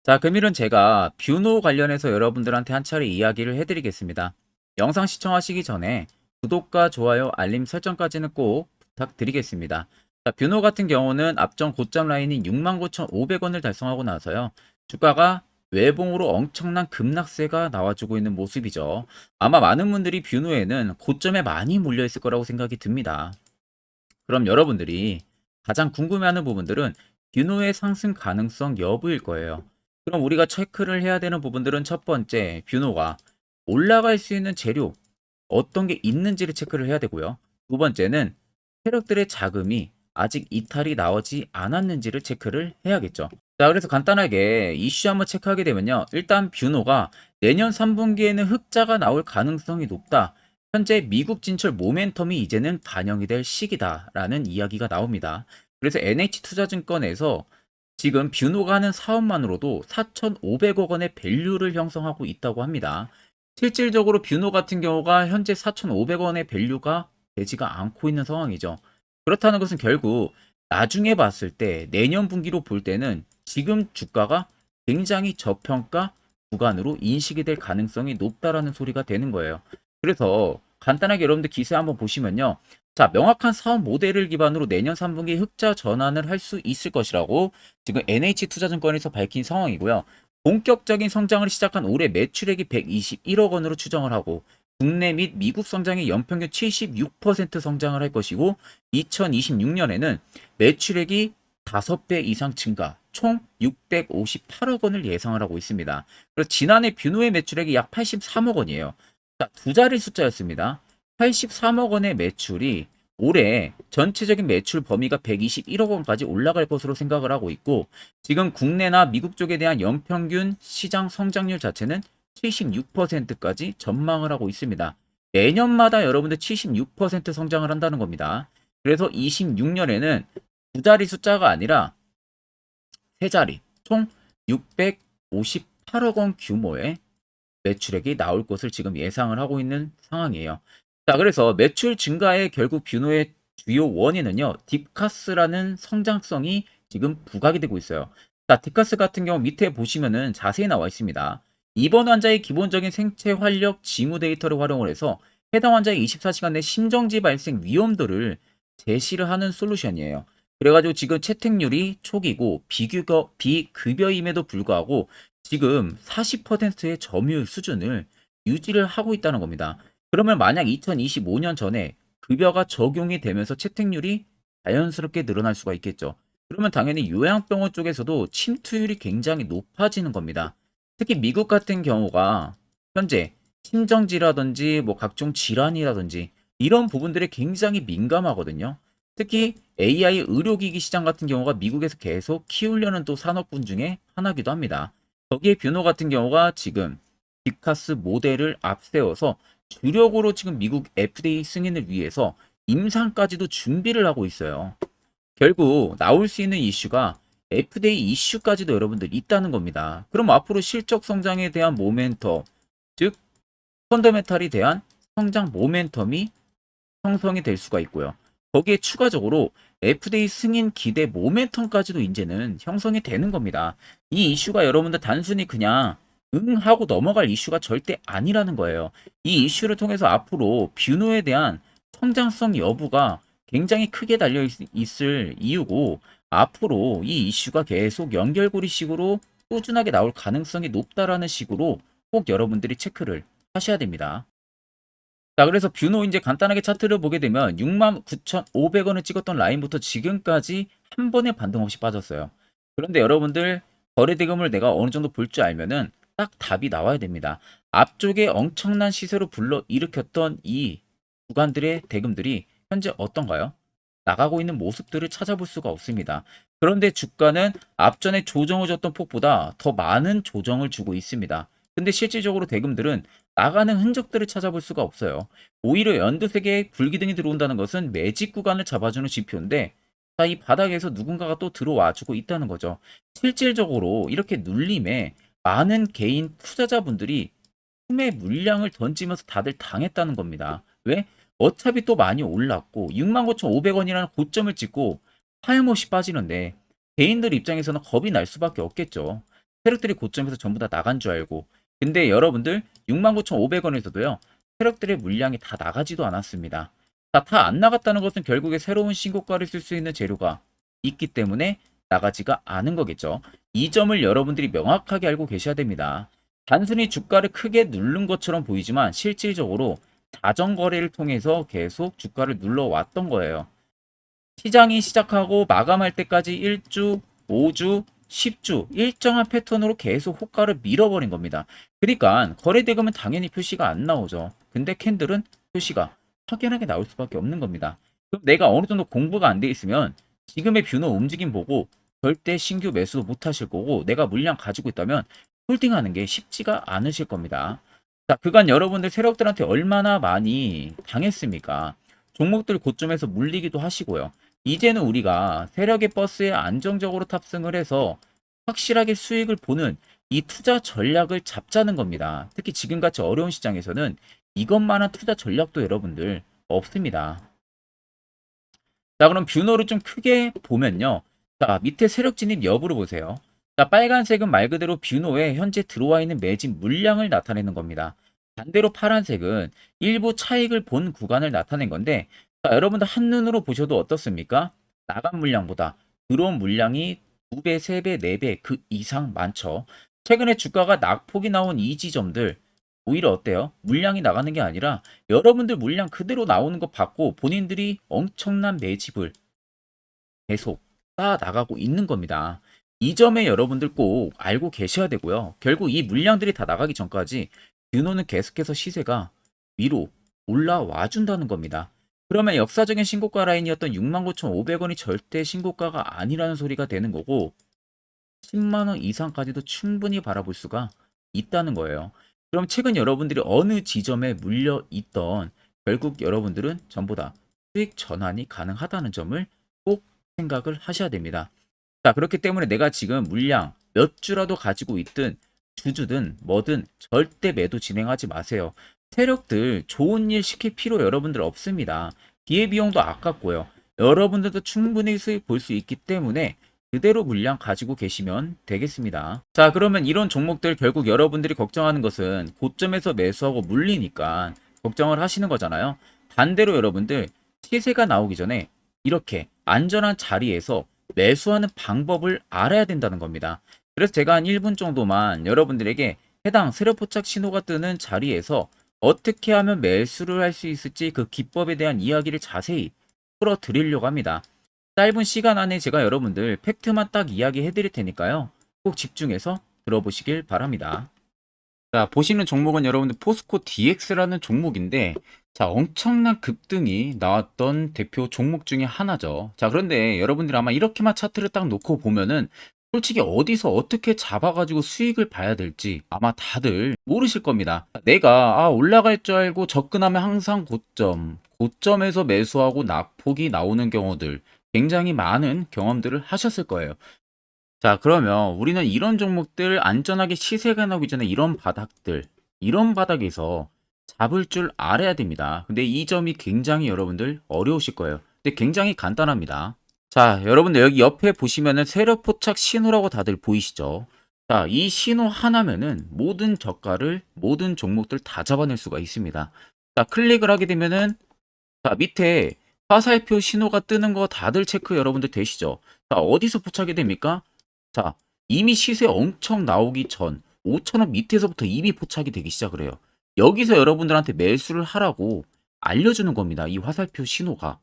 자, 금일은 제가 뷰노 관련해서 여러분들한테 한 차례 이야기를 해드리겠습니다. 영상 시청하시기 전에 구독과 좋아요, 알림 설정까지는 꼭 부탁드리겠습니다. 자, 뷰노 같은 경우는 앞전 고점 라인인 69,500원을 달성하고 나서요. 주가가 외봉으로 엄청난 급락세가 나와주고 있는 모습이죠. 아마 많은 분들이 뷰노에는 고점에 많이 몰려 있을 거라고 생각이 듭니다. 그럼 여러분들이 가장 궁금해하는 부분들은 뷰노의 상승 가능성 여부일 거예요. 그럼 우리가 체크를 해야 되는 부분들은 첫 번째, 뷰노가 올라갈 수 있는 재료, 어떤 게 있는지를 체크를 해야 되고요. 두 번째는 세력들의 자금이 아직 이탈이 나오지 않았는지를 체크를 해야겠죠. 자, 그래서 간단하게 이슈 한번 체크하게 되면요. 일단 뷰노가 내년 3분기에는 흑자가 나올 가능성이 높다. 현재 미국 진출 모멘텀이 이제는 반영이 될 시기다라는 이야기가 나옵니다. 그래서 NH투자증권에서 지금 뷰노가 하는 사업만으로도 4,500억 원의 밸류를 형성하고 있다고 합니다. 실질적으로 뷰노 같은 경우가 현재 4,500원의 밸류가 되지가 않고 있는 상황이죠. 그렇다는 것은 결국 나중에 봤을 때 내년 분기로 볼 때는 지금 주가가 굉장히 저평가 구간으로 인식이 될 가능성이 높다라는 소리가 되는 거예요. 그래서 간단하게 여러분들 기세 한번 보시면요. 자, 명확한 사업 모델을 기반으로 내년 3분기 흑자 전환을 할 수 있을 것이라고 지금 NH투자증권에서 밝힌 상황이고요. 본격적인 성장을 시작한 올해 매출액이 121억 원으로 추정을 하고 국내 및 미국 성장의 연평균 76% 성장을 할 것이고 2026년에는 매출액이 5배 이상 증가, 총 658억 원을 예상을 하고 있습니다. 그래서 지난해 뷰노의 매출액이 약 83억 원이에요. 자, 두 자리 숫자였습니다. 83억 원의 매출이 올해 전체적인 매출 범위가 121억 원까지 올라갈 것으로 생각을 하고 있고 지금 국내나 미국 쪽에 대한 연평균 시장 성장률 자체는 76%까지 전망을 하고 있습니다. 매년마다 여러분들 76% 성장을 한다는 겁니다. 그래서 26년에는 두 자리 숫자가 아니라 세 자리, 총 658억 원 규모의 매출액이 나올 것을 지금 예상을 하고 있는 상황이에요. 자, 그래서 매출 증가의 결국 뷰노의 주요 원인은요, 딥카스라는 성장성이 지금 부각이 되고 있어요. 자, 딥카스 같은 경우 밑에 보시면은 자세히 나와 있습니다. 입원 환자의 기본적인 생체 활력 징후 데이터를 활용을 해서 해당 환자의 24시간 내 심정지 발생 위험도를 제시를 하는 솔루션이에요. 그래가지고 지금 채택률이 초기고 비급여임에도 불구하고 지금 40%의 점유율 수준을 유지를 하고 있다는 겁니다. 그러면 만약 2025년 전에 급여가 적용이 되면서 채택률이 자연스럽게 늘어날 수가 있겠죠. 그러면 당연히 요양병원 쪽에서도 침투율이 굉장히 높아지는 겁니다. 특히 미국 같은 경우가 현재 심정지라든지 뭐 각종 질환이라든지 이런 부분들에 굉장히 민감하거든요. 특히 AI 의료기기 시장 같은 경우가 미국에서 계속 키우려는 또 산업군 중에 하나기도 합니다. 거기에 뷰노 같은 경우가 지금 딥카스 모델을 앞세워서 주력으로 지금 미국 FDA 승인을 위해서 임상까지도 준비를 하고 있어요. 결국 나올 수 있는 이슈가 FDA 이슈까지도 여러분들 있다는 겁니다. 그럼 앞으로 실적 성장에 대한 모멘텀, 즉 펀더멘탈에 대한 성장 모멘텀이 형성이 될 수가 있고요. 거기에 추가적으로 FDA 승인 기대 모멘텀까지도 이제는 형성이 되는 겁니다. 이 이슈가 여러분들 단순히 그냥 응 하고 넘어갈 이슈가 절대 아니라는 거예요. 이 이슈를 통해서 앞으로 뷰노에 대한 성장성 여부가 굉장히 크게 달려 있을 이유고 앞으로 이 이슈가 계속 연결고리식으로 꾸준하게 나올 가능성이 높다라는 식으로 꼭 여러분들이 체크를 하셔야 됩니다. 자, 그래서 뷰노 이제 간단하게 차트를 보게 되면 69,500원을 찍었던 라인부터 지금까지 한 번의 반등 없이 빠졌어요. 그런데 여러분들 거래 대금을 내가 어느 정도 볼 줄 알면은 딱 답이 나와야 됩니다. 앞쪽에 엄청난 시세로 불러 일으켰던 이 구간들의 대금들이 현재 어떤가요? 나가고 있는 모습들을 찾아볼 수가 없습니다. 그런데 주가는 앞전에 조정을 줬던 폭보다 더 많은 조정을 주고 있습니다. 근데 실질적으로 대금들은 나가는 흔적들을 찾아볼 수가 없어요. 오히려 연두색의 불기둥이 들어온다는 것은 매직 구간을 잡아주는 지표인데 자, 이 바닥에서 누군가가 또 들어와 주고 있다는 거죠. 실질적으로 이렇게 눌림에 많은 개인 투자자분들이 품의 물량을 던지면서 다들 당했다는 겁니다. 왜? 어차피 또 많이 올랐고 69,500원이라는 고점을 찍고 하염없이 빠지는데 개인들 입장에서는 겁이 날 수밖에 없겠죠. 세력들이 고점에서 전부 다 나간 줄 알고. 근데 여러분들 69,500원에서도요. 세력들의 물량이 다 나가지도 않았습니다. 다 안 나갔다는 것은 결국에 새로운 신고가를 쓸 수 있는 재료가 있기 때문에 나가지가 않은 거겠죠. 이 점을 여러분들이 명확하게 알고 계셔야 됩니다. 단순히 주가를 크게 누른 것처럼 보이지만 실질적으로 자전거래를 통해서 계속 주가를 눌러왔던 거예요. 시장이 시작하고 마감할 때까지 1주, 5주, 10주 일정한 패턴으로 계속 호가를 밀어버린 겁니다. 그러니까 거래대금은 당연히 표시가 안 나오죠. 근데 캔들은 표시가 확연하게 나올 수밖에 없는 겁니다. 그럼 내가 어느 정도 공부가 안 돼 있으면 지금의 뷰노 움직임 보고 절대 신규 매수도 못 하실 거고, 내가 물량 가지고 있다면 홀딩하는 게 쉽지가 않으실 겁니다. 자, 그간 여러분들 세력들한테 얼마나 많이 당했습니까? 종목들 고점에서 물리기도 하시고요. 이제는 우리가 세력의 버스에 안정적으로 탑승을 해서 확실하게 수익을 보는 이 투자 전략을 잡자는 겁니다. 특히 지금같이 어려운 시장에서는 이것만한 투자 전략도 여러분들 없습니다. 자, 그럼 뷰노를 좀 크게 보면요. 자, 밑에 세력 진입 여부를 보세요. 자, 빨간색은 말 그대로 뷰노에 현재 들어와 있는 매집 물량을 나타내는 겁니다. 반대로 파란색은 일부 차익을 본 구간을 나타낸 건데, 자, 여러분들 한눈으로 보셔도 어떻습니까? 나간 물량보다 들어온 물량이 2배, 3배, 4배 그 이상 많죠. 최근에 주가가 낙폭이 나온 이 지점들 오히려 어때요? 물량이 나가는 게 아니라 여러분들 물량 그대로 나오는 거 받고 본인들이 엄청난 매집을 계속 쌓아 나가고 있는 겁니다. 이 점에 여러분들 꼭 알고 계셔야 되고요. 결국 이 물량들이 다 나가기 전까지 뷰노는 계속해서 시세가 위로 올라와 준다는 겁니다. 그러면 역사적인 신고가 라인이었던 69,500원이 절대 신고가가 아니라는 소리가 되는 거고, 10만 원 이상까지도 충분히 바라볼 수가 있다는 거예요. 그럼 최근 여러분들이 어느 지점에 물려 있던 결국 여러분들은 전부 다 수익 전환이 가능하다는 점을 꼭 생각을 하셔야 됩니다. 자, 그렇기 때문에 내가 지금 물량 몇 주라도 가지고 있든 주주든 뭐든 절대 매도 진행하지 마세요. 세력들 좋은 일 시킬 필요 여러분들 없습니다. 기회비용도 아깝고요. 여러분들도 충분히 수익 볼 수 있기 때문에 그대로 물량 가지고 계시면 되겠습니다. 자, 그러면 이런 종목들 결국 여러분들이 걱정하는 것은 고점에서 매수하고 물리니까 걱정을 하시는 거잖아요. 반대로 여러분들 시세가 나오기 전에 이렇게 안전한 자리에서 매수하는 방법을 알아야 된다는 겁니다. 그래서 제가 한 1분 정도만 여러분들에게 해당 세력포착 신호가 뜨는 자리에서 어떻게 하면 매수를 할 수 있을지 그 기법에 대한 이야기를 자세히 풀어드리려고 합니다. 짧은 시간 안에 제가 여러분들 팩트만 딱 이야기해 드릴 테니까요. 꼭 집중해서 들어보시길 바랍니다. 자, 보시는 종목은 여러분들 포스코 DX라는 종목인데, 자, 엄청난 급등이 나왔던 대표 종목 중에 하나죠. 자, 그런데 여러분들 아마 이렇게만 차트를 딱 놓고 보면은 솔직히 어디서 어떻게 잡아가지고 수익을 봐야 될지 아마 다들 모르실 겁니다. 내가 올라갈 줄 알고 접근하면 항상 고점에서 매수하고 낙폭이 나오는 경우들 굉장히 많은 경험들을 하셨을 거예요. 자, 그러면 우리는 이런 종목들 안전하게 시세가 나오기 전에 이런 바닥에서 잡을 줄 알아야 됩니다. 근데 이 점이 굉장히 여러분들 어려우실 거예요. 근데 굉장히 간단합니다. 자, 여러분들 여기 옆에 보시면은 세력 포착 신호라고 다들 보이시죠? 자, 이 신호 하나면은 모든 저가를, 모든 종목들 다 잡아낼 수가 있습니다. 자, 클릭을 하게 되면은, 자, 밑에 화살표 신호가 뜨는 거 다들 체크 여러분들 되시죠? 자, 어디서 포착이 됩니까? 자, 이미 시세 엄청 나오기 전 5,000원 밑에서부터 이미 포착이 되기 시작을 해요. 여기서 여러분들한테 매수를 하라고 알려주는 겁니다. 이 화살표 신호가.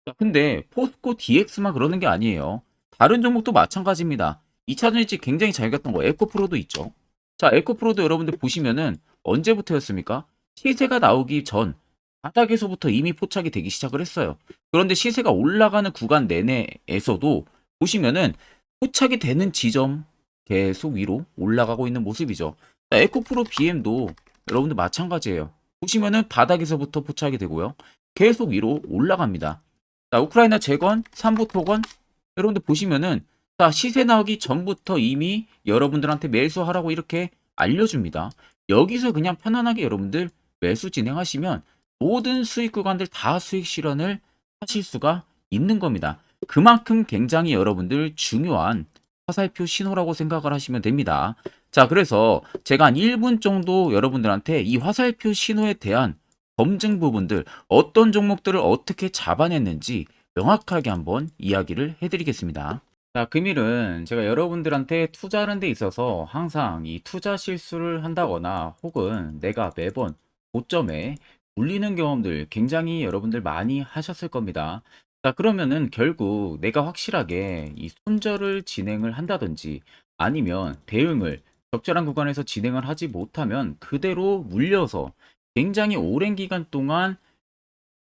자, 근데 포스코 DX만 그러는 게 아니에요. 다른 종목도 마찬가지입니다. 2차 전지 굉장히 잘 갔던 거 에코프로도 있죠. 자, 에코프로도 여러분들 보시면은 언제부터였습니까? 시세가 나오기 전 바닥에서부터 이미 포착이 되기 시작을 했어요. 그런데 시세가 올라가는 구간 내내에서도 보시면은 포착이 되는 지점 계속 위로 올라가고 있는 모습이죠. 자, 에코프로 BM도 여러분들 마찬가지예요. 보시면은 바닥에서부터 포착이 되고요. 계속 위로 올라갑니다. 자, 우크라이나 재건, 삼부 토건 여러분들 보시면은 자, 시세 나오기 전부터 이미 여러분들한테 매수하라고 이렇게 알려줍니다. 여기서 그냥 편안하게 여러분들 매수 진행하시면 모든 수익 구간들 다 수익 실현을 하실 수가 있는 겁니다. 그만큼 굉장히 여러분들 중요한 화살표 신호라고 생각을 하시면 됩니다. 자, 그래서 제가 한 1분 정도 여러분들한테 이 화살표 신호에 대한 검증 부분들, 어떤 종목들을 어떻게 잡아냈는지 명확하게 한번 이야기를 해드리겠습니다. 자, 금일은 제가 여러분들한테 투자하는 데 있어서 항상 이 투자 실수를 한다거나 혹은 내가 매번 고점에 물리는 경험들 굉장히 여러분들 많이 하셨을 겁니다. 자, 그러면은 결국 내가 확실하게 이 손절을 진행을 한다든지 아니면 대응을 적절한 구간에서 진행을 하지 못하면 그대로 물려서 굉장히 오랜 기간 동안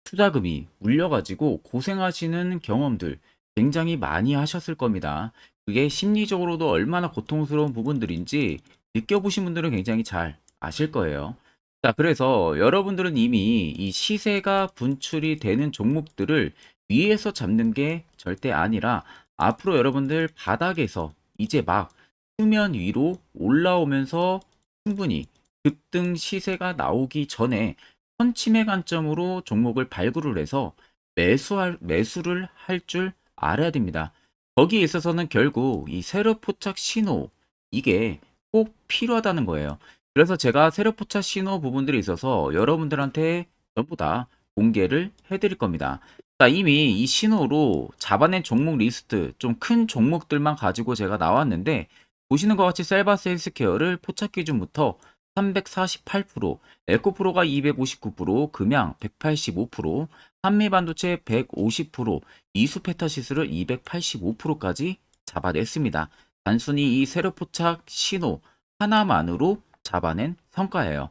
투자금이 물려가지고 고생하시는 경험들 굉장히 많이 하셨을 겁니다. 그게 심리적으로도 얼마나 고통스러운 부분들인지 느껴보신 분들은 굉장히 잘 아실 거예요. 자, 그래서 여러분들은 이미 이 시세가 분출이 되는 종목들을 위에서 잡는 게 절대 아니라 앞으로 여러분들 바닥에서 이제 막 수면 위로 올라오면서 충분히 급등 시세가 나오기 전에 선침해 관점으로 종목을 발굴을 해서 매수를 할 줄 알아야 됩니다. 거기에 있어서는 결국 이 세력 포착 신호 이게 꼭 필요하다는 거예요. 그래서 제가 세력 포착 신호 부분들이 있어서 여러분들한테 전부 다 공개를 해드릴 겁니다. 자, 이미 이 신호로 잡아낸 종목 리스트 좀 큰 종목들만 가지고 제가 나왔는데 보시는 것 같이 셀바스 헬스케어를 포착 기준부터 348%, 에코프로가 259%, 금양 185%, 한미반도체 150%, 이수페타시스를 285%까지 잡아냈습니다. 단순히 이 세력포착 신호 하나만으로 잡아낸 성과예요.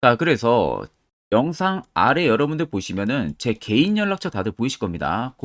자, 그래서 영상 아래 여러분들 보시면은 제 개인 연락처 다들 보이실 겁니다.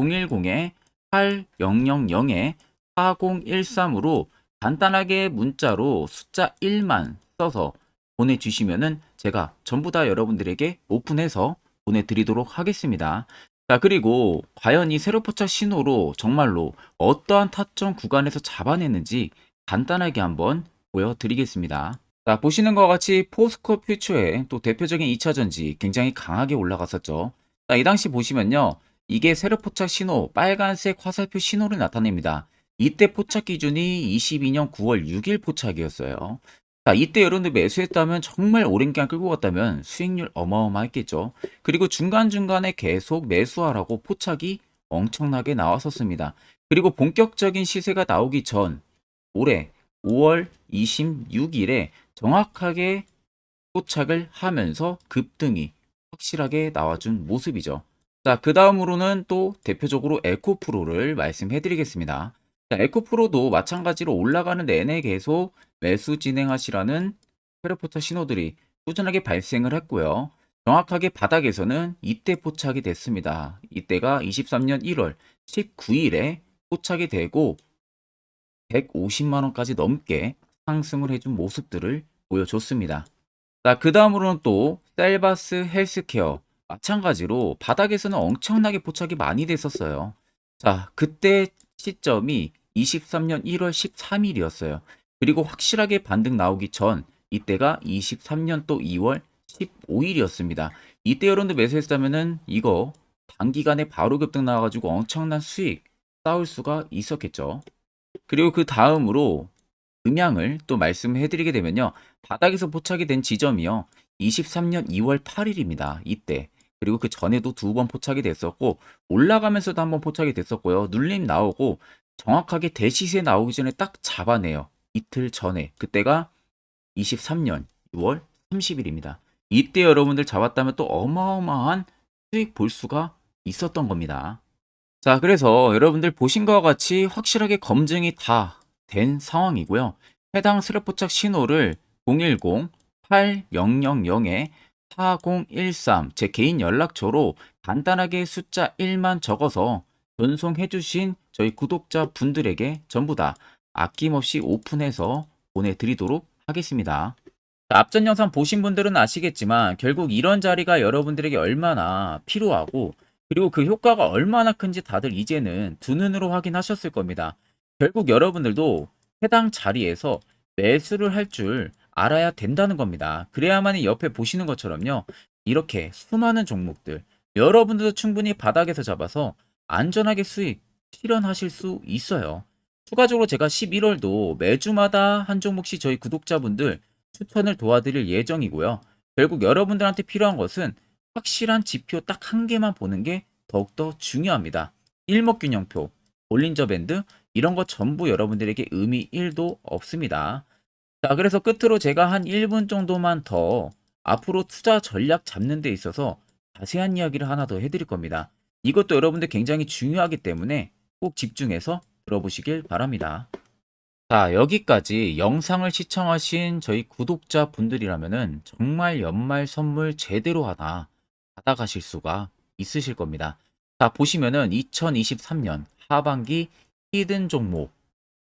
010-8000-4013으로 간단하게 문자로 숫자 1만 써서 보내주시면은 제가 전부 다 여러분들에게 오픈해서 보내드리도록 하겠습니다. 자, 그리고 과연 이 세로포착 신호로 정말로 어떠한 타점 구간에서 잡아냈는지 간단하게 한번 보여드리겠습니다. 자, 보시는 것과 같이 포스코 퓨처의 또 대표적인 2차전지 굉장히 강하게 올라갔었죠. 자, 이 당시 보시면요. 이게 세로포착 신호, 빨간색 화살표 신호를 나타냅니다. 이때 포착 기준이 22년 9월 6일 포착이었어요. 자, 이때 여러분들 매수했다면 정말 오랜 기간 끌고 갔다면 수익률 어마어마했겠죠. 그리고 중간중간에 계속 매수하라고 포착이 엄청나게 나왔었습니다. 그리고 본격적인 시세가 나오기 전 올해 5월 26일에 정확하게 포착을 하면서 급등이 확실하게 나와준 모습이죠. 자, 그 다음으로는 또 대표적으로 에코프로를 말씀해 드리겠습니다. 자, 에코프로도 마찬가지로 올라가는 내내 계속 매수 진행하시라는 페르포터 신호들이 꾸준하게 발생을 했고요. 정확하게 바닥에서는 이때 포착이 됐습니다. 이때가 23년 1월 19일에 포착이 되고 150만 원까지 넘게 상승을 해준 모습들을 보여줬습니다. 자, 그 다음으로는 또 셀바스 헬스케어 마찬가지로 바닥에서는 엄청나게 포착이 많이 됐었어요. 자, 그때 시점이 23년 1월 13일이었어요. 그리고 확실하게 반등 나오기 전 이때가 23년 또 2월 15일이었습니다. 이때 여러분들 매수했다면은 이거 단기간에 바로 급등 나와가지고 엄청난 수익 쌓을 수가 있었겠죠. 그리고 그 다음으로 음향을 또 말씀해 드리게 되면요. 바닥에서 포착이 된 지점이요. 23년 2월 8일입니다. 이때. 그리고 그 전에도 두 번 포착이 됐었고 올라가면서도 한번 포착이 됐었고요. 눌림 나오고 정확하게 대시세 나오기 전에 딱 잡아내요. 이틀 전에. 그때가 23년 6월 30일입니다. 이때 여러분들 잡았다면 또 어마어마한 수익 볼 수가 있었던 겁니다. 자, 그래서 여러분들 보신 것과 같이 확실하게 검증이 다 된 상황이고요. 해당 스랩포착 신호를 010-8000-4013 제 개인 연락처로 간단하게 숫자 1만 적어서 전송해 주신 저희 구독자 분들에게 전부 다 아낌없이 오픈해서 보내드리도록 하겠습니다. 자, 앞전 영상 보신 분들은 아시겠지만 결국 이런 자리가 여러분들에게 얼마나 필요하고 그리고 그 효과가 얼마나 큰지 다들 이제는 두 눈으로 확인하셨을 겁니다. 결국 여러분들도 해당 자리에서 매수를 할 줄 알아야 된다는 겁니다. 그래야만 옆에 보시는 것처럼요. 이렇게 수많은 종목들 여러분들도 충분히 바닥에서 잡아서 안전하게 수익 실현하실 수 있어요. 추가적으로 제가 11월도 매주마다 한 종목씩 저희 구독자분들 추천을 도와드릴 예정이고요. 결국 여러분들한테 필요한 것은 확실한 지표 딱 한 개만 보는 게 더욱더 중요합니다. 일목균형표, 볼린저 밴드 이런 거 전부 여러분들에게 의미 1도 없습니다. 자, 그래서 끝으로 제가 한 1분 정도만 더 앞으로 투자 전략 잡는 데 있어서 자세한 이야기를 하나 더 해드릴 겁니다. 이것도 여러분들 굉장히 중요하기 때문에 꼭 집중해서 들어보시길 바랍니다. 자, 여기까지 영상을 시청하신 저희 구독자분들이라면은 정말 연말 선물 제대로 하나 받아가실 수가 있으실 겁니다. 자, 보시면은 2023년 하반기 히든 종목,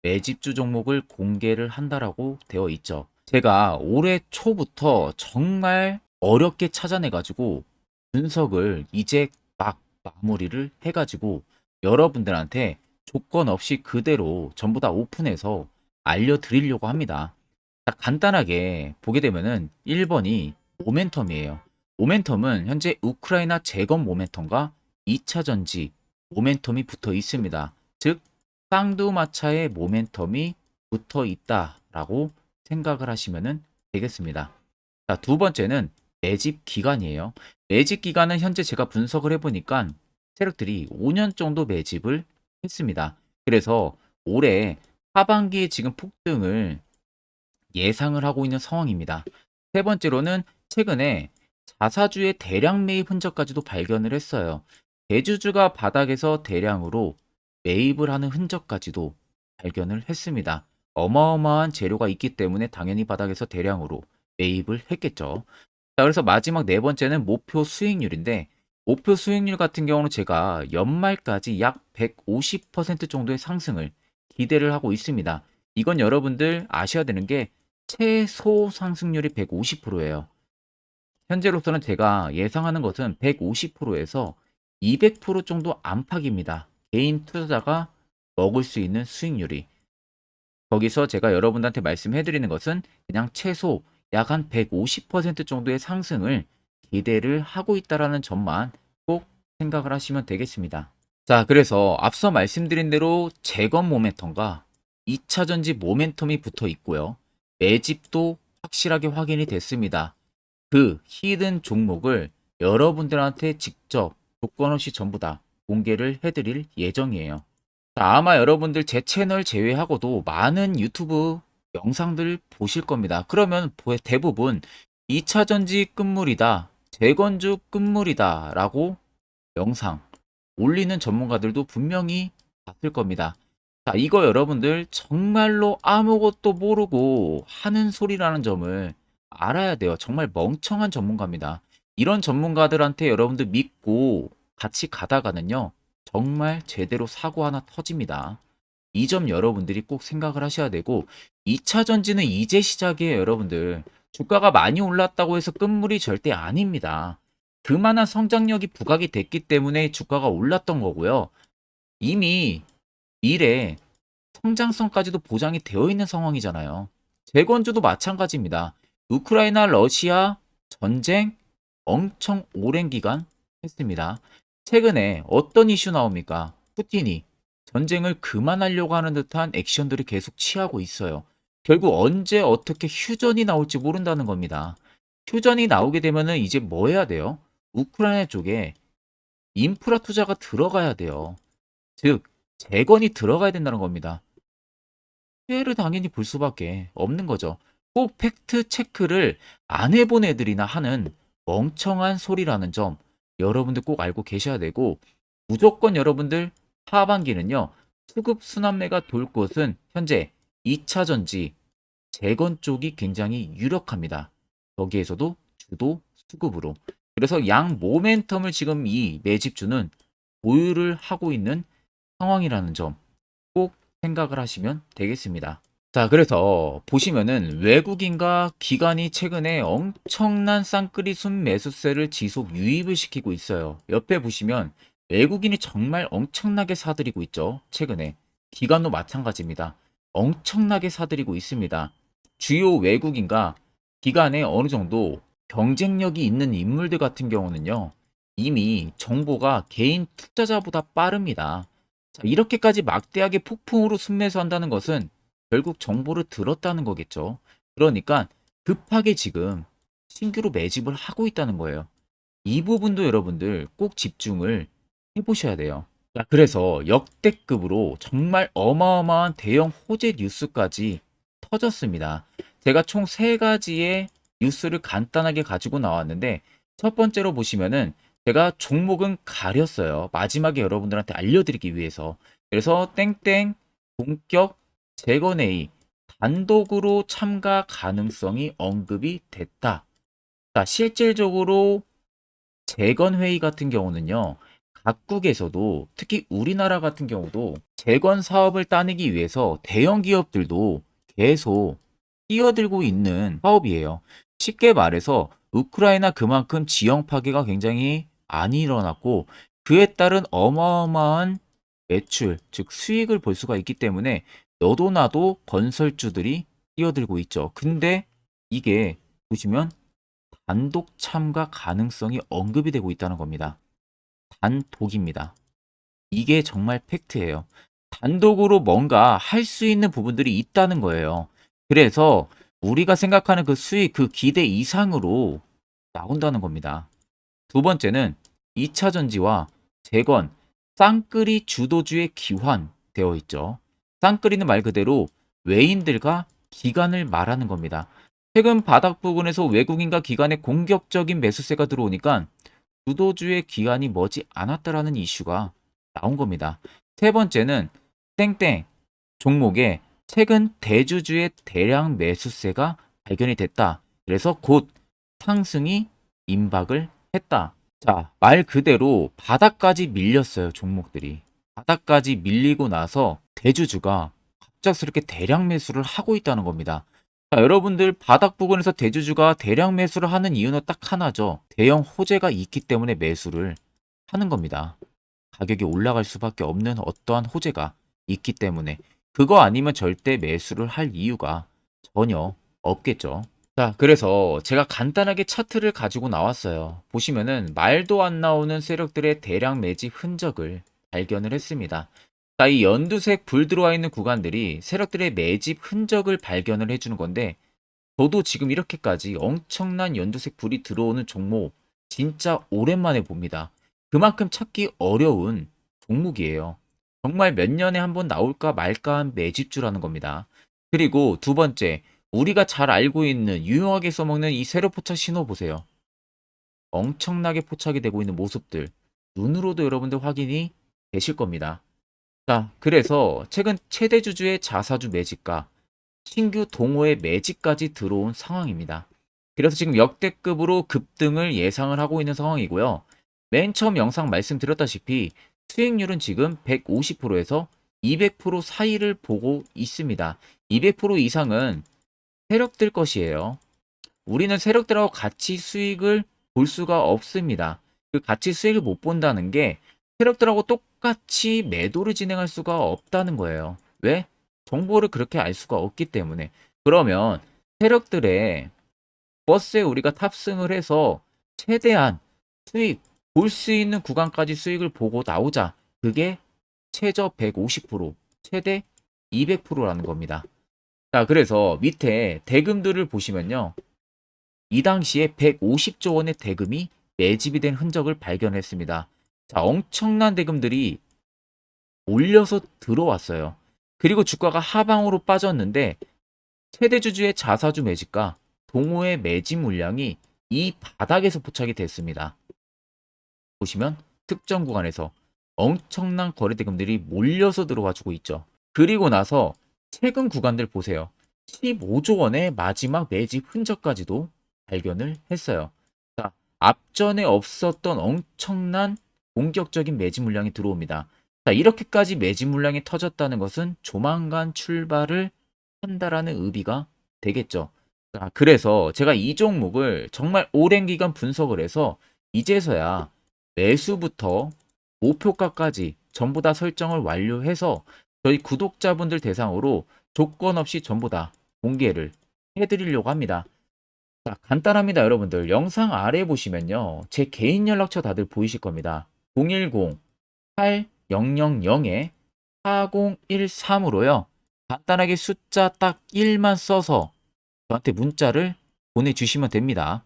매집주 종목을 공개를 한다라고 되어 있죠. 제가 올해 초부터 정말 어렵게 찾아내가지고 분석을 이제 막 마무리를 해가지고 여러분들한테 조건 없이 그대로 전부 다 오픈해서 알려드리려고 합니다. 딱 간단하게 보게 되면은 1번이 모멘텀이에요. 모멘텀은 현재 우크라이나 재건 모멘텀과 2차 전지 모멘텀이 붙어 있습니다. 즉 쌍두마차의 모멘텀이 붙어 있다라고 생각을 하시면 되겠습니다. 자, 두 번째는 매집 기간이에요. 매집 기간은 현재 제가 분석을 해보니까 세력들이 5년 정도 매집을 했습니다. 그래서 올해 하반기에 지금 폭등을 예상을 하고 있는 상황입니다. 세 번째로는 최근에 자사주의 대량 매입 흔적까지도 발견을 했어요. 대주주가 바닥에서 대량으로 매입을 하는 흔적까지도 발견을 했습니다. 어마어마한 재료가 있기 때문에 당연히 바닥에서 대량으로 매입을 했겠죠. 자, 그래서 마지막 네 번째는 목표 수익률인데 목표 수익률 같은 경우는 제가 연말까지 약 150% 정도의 상승을 기대를 하고 있습니다. 이건 여러분들 아셔야 되는 게 최소 상승률이 150%예요. 현재로서는 제가 예상하는 것은 150%에서 200% 정도 안팎입니다. 개인 투자자가 먹을 수 있는 수익률이. 거기서 제가 여러분들한테 말씀해 드리는 것은 그냥 최소 약 한 150% 정도의 상승을 기대를 하고 있다라는 점만 꼭 생각을 하시면 되겠습니다. 자, 그래서 앞서 말씀드린 대로 재건 모멘텀과 2차 전지 모멘텀이 붙어 있고요. 매집도 확실하게 확인이 됐습니다. 그 히든 종목을 여러분들한테 직접 조건 없이 전부 다 공개를 해드릴 예정이에요. 자, 아마 여러분들 제 채널 제외하고도 많은 유튜브 영상들 보실 겁니다. 그러면 대부분 2차 전지 끝물이다, 재건주 끝물이다 라고 영상 올리는 전문가들도 분명히 봤을 겁니다. 자, 이거 여러분들 정말로 아무것도 모르고 하는 소리라는 점을 알아야 돼요. 정말 멍청한 전문가입니다. 이런 전문가들한테 여러분들 믿고 같이 가다가는요, 정말 제대로 사고 하나 터집니다. 이 점 여러분들이 꼭 생각을 하셔야 되고, 2차 전지는 이제 시작이에요, 여러분들. 주가가 많이 올랐다고 해서 끝물이 절대 아닙니다. 그만한 성장력이 부각이 됐기 때문에 주가가 올랐던 거고요. 이미 미래 성장성까지도 보장이 되어 있는 상황이잖아요. 재건주도 마찬가지입니다. 우크라이나 러시아 전쟁 엄청 오랜 기간 했습니다. 최근에 어떤 이슈 나옵니까? 푸틴이 전쟁을 그만하려고 하는 듯한 액션들을 계속 취하고 있어요. 결국 언제 어떻게 휴전이 나올지 모른다는 겁니다. 휴전이 나오게 되면은 이제 뭐 해야 돼요? 우크라이나 쪽에 인프라 투자가 들어가야 돼요. 즉, 재건이 들어가야 된다는 겁니다. 피해를 당연히 볼 수밖에 없는 거죠. 꼭 팩트 체크를 안 해본 애들이나 하는 멍청한 소리라는 점 여러분들 꼭 알고 계셔야 되고, 무조건 여러분들 하반기는요, 수급 순환매가 돌 곳은 현재 2차 전지 재건 쪽이 굉장히 유력합니다. 거기에서도 주도 수급으로. 그래서 양 모멘텀을 지금 이 매집주는 보유를 하고 있는 상황이라는 점 꼭 생각을 하시면 되겠습니다. 자, 그래서 보시면은 외국인과 기관이 최근에 엄청난 쌍끌이 순 매수세를 지속 유입을 시키고 있어요. 옆에 보시면 외국인이 정말 엄청나게 사들이고 있죠. 최근에. 기관도 마찬가지입니다. 엄청나게 사들이고 있습니다. 주요 외국인과 기관에 어느 정도 경쟁력이 있는 인물들 같은 경우는요, 이미 정보가 개인 투자자보다 빠릅니다. 자, 이렇게까지 막대하게 폭풍으로 순매수한다는 것은 결국 정보를 들었다는 거겠죠. 그러니까 급하게 지금 신규로 매집을 하고 있다는 거예요. 이 부분도 여러분들 꼭 집중을 해보셔야 돼요. 자, 그래서 역대급으로 정말 어마어마한 대형 호재 뉴스까지 터졌습니다. 제가 총 세 가지의 뉴스를 간단하게 가지고 나왔는데, 첫 번째로 보시면은 제가 종목은 가렸어요. 마지막에 여러분들한테 알려드리기 위해서. 그래서 땡땡 본격 재건회의 단독으로 참가 가능성이 언급이 됐다. 자, 실질적으로 재건회의 같은 경우는요, 각국에서도 특히 우리나라 같은 경우도 재건 사업을 따내기 위해서 대형 기업들도 계속 뛰어들고 있는 사업이에요. 쉽게 말해서 우크라이나 그만큼 지형 파괴가 굉장히 많이 일어났고 그에 따른 어마어마한 매출, 즉 수익을 볼 수가 있기 때문에 너도 나도 건설주들이 뛰어들고 있죠. 근데 이게 보시면 단독 참가 가능성이 언급이 되고 있다는 겁니다. 단독입니다. 이게 정말 팩트예요. 단독으로 뭔가 할 수 있는 부분들이 있다는 거예요. 그래서 우리가 생각하는 그 수익, 그 기대 이상으로 나온다는 겁니다. 두 번째는 2차 전지와 재건, 쌍끌이 주도주의 기환되어 있죠. 쌍끌이는 말 그대로 외인들과 기관을 말하는 겁니다. 최근 바닥 부근에서 외국인과 기관의 공격적인 매수세가 들어오니까 주도주의 기관이 머지 않았다라는 이슈가 나온 겁니다. 세 번째는 땡땡 종목에 최근 대주주의 대량 매수세가 발견이 됐다. 그래서 곧 상승이 임박을 했다. 자, 말 그대로 바닥까지 밀렸어요, 종목들이. 바닥까지 밀리고 나서 대주주가 갑작스럽게 대량 매수를 하고 있다는 겁니다. 자, 여러분들 바닥 부근에서 대주주가 대량 매수를 하는 이유는 딱 하나죠. 대형 호재가 있기 때문에 매수를 하는 겁니다. 가격이 올라갈 수밖에 없는 어떠한 호재가 있기 때문에 그거 아니면 절대 매수를 할 이유가 전혀 없겠죠. 자, 그래서 제가 간단하게 차트를 가지고 나왔어요. 보시면은 말도 안 나오는 세력들의 대량 매집 흔적을 발견을 했습니다. 자, 이 연두색 불 들어와 있는 구간들이 세력들의 매집 흔적을 발견을 해주는 건데, 저도 지금 이렇게까지 엄청난 연두색 불이 들어오는 종목 진짜 오랜만에 봅니다. 그만큼 찾기 어려운 종목이에요. 정말 몇 년에 한 번 나올까 말까 한 매집주라는 겁니다. 그리고 두 번째, 우리가 잘 알고 있는 유용하게 써먹는 이 세로 포착 신호 보세요. 엄청나게 포착이 되고 있는 모습들 눈으로도 여러분들 확인이 되실 겁니다. 자, 그래서 최근 최대 주주의 자사주 매집과 신규 동호회 매집까지 들어온 상황입니다. 그래서 지금 역대급으로 급등을 예상을 하고 있는 상황이고요. 맨 처음 영상 말씀드렸다시피 수익률은 지금 150%에서 200% 사이를 보고 있습니다. 200% 이상은 세력들 것이에요. 우리는 세력들하고 같이 수익을 볼 수가 없습니다. 그 같이 수익을 못 본다는 게 세력들하고 똑같이 매도를 진행할 수가 없다는 거예요. 왜? 정보를 그렇게 알 수가 없기 때문에. 그러면 세력들의 버스에 우리가 탑승을 해서 최대한 수익, 볼 수 있는 구간까지 수익을 보고 나오자. 그게 최저 150%, 최대 200%라는 겁니다. 자, 그래서 밑에 대금들을 보시면요. 이 당시에 150조 원의 대금이 매집이 된 흔적을 발견했습니다. 자, 엄청난 대금들이 올려서 들어왔어요. 그리고 주가가 하방으로 빠졌는데 최대 주주의 자사주 매집과 동호회 매집 물량이 이 바닥에서 포착이 됐습니다. 보시면 특정 구간에서 엄청난 거래 대금들이 몰려서 들어와 주고 있죠. 그리고 나서 최근 구간들 보세요. 15조 원의 마지막 매집 흔적까지도 발견을 했어요. 자, 앞전에 없었던 엄청난 공격적인 매집 물량이 들어옵니다. 자, 이렇게까지 매집 물량이 터졌다는 것은 조만간 출발을 한다라는 의미가 되겠죠. 자, 그래서 제가 이 종목을 정말 오랜 기간 분석을 해서 이제서야 매수부터 목표가까지 전부 다 설정을 완료해서 저희 구독자분들 대상으로 조건 없이 전부 다 공개를 해드리려고 합니다. 자, 간단합니다, 여러분들. 영상 아래 보시면요. 제 개인 연락처 다들 보이실 겁니다. 010-8000에 4013으로요. 간단하게 숫자 딱 1만 써서 저한테 문자를 보내주시면 됩니다.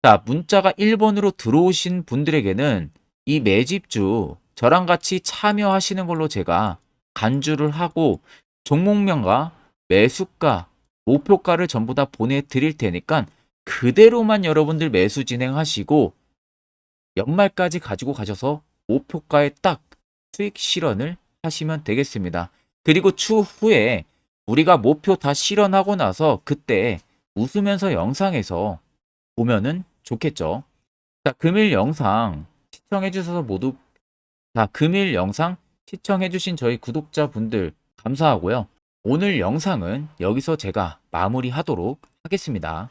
자, 문자가 1번으로 들어오신 분들에게는 이 매집주 저랑 같이 참여하시는 걸로 제가 간주를 하고 종목명과 매수가, 목표가를 전부 다 보내드릴 테니까 그대로만 여러분들 매수 진행하시고 연말까지 가지고 가셔서 목표가에 딱 수익 실현을 하시면 되겠습니다. 그리고 추후에 우리가 목표 다 실현하고 나서 그때 웃으면서 영상에서 보면은 좋겠죠. 자, 금일 영상 시청해 주셔서 모두 금일 영상 시청해 주신 저희 구독자분들 감사하고요. 오늘 영상은 여기서 제가 마무리하도록 하겠습니다.